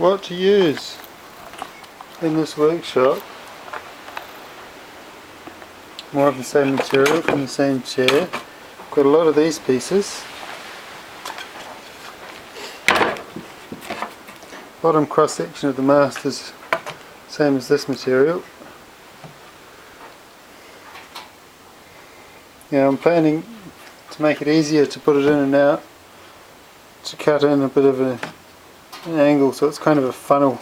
what to use in this workshop. More of the same material from the same chair. Got a lot of these pieces. Bottom cross section of the mast is same as this material. Now I'm planning to make it easier to put it in and out, to cut in a bit of an angle so it's kind of a funnel.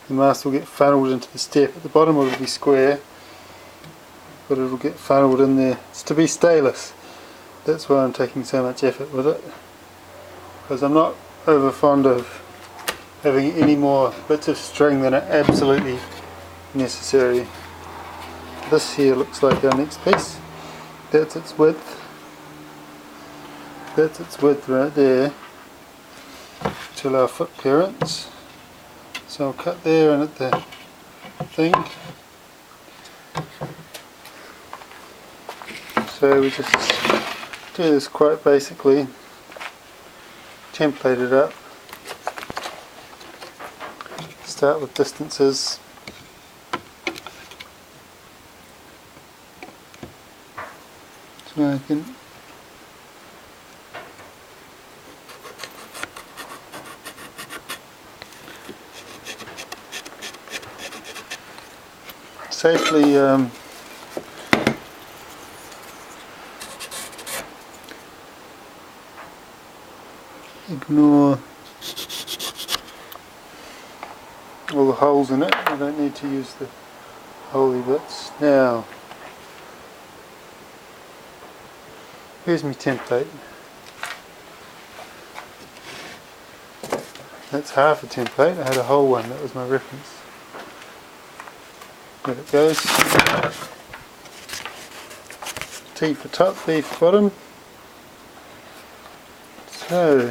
The mast will get funneled into the step. At the bottom it will be square, but it will get funneled in there. It's to be stayless. That's why I'm taking so much effort with it, because I'm not over fond of having any more bits of string than are absolutely necessary. This here looks like our next piece. That's its width. That's its width right there to allow foot clearance. So I'll cut there and at the thing. So we just do this quite basically, template it up, start with distances, so I can safely ignore all the holes in it. I don't need to use the holy bits. Now, here's my template. That's half a template. I had a whole one, that was my reference. There it goes. T for top, B for bottom. So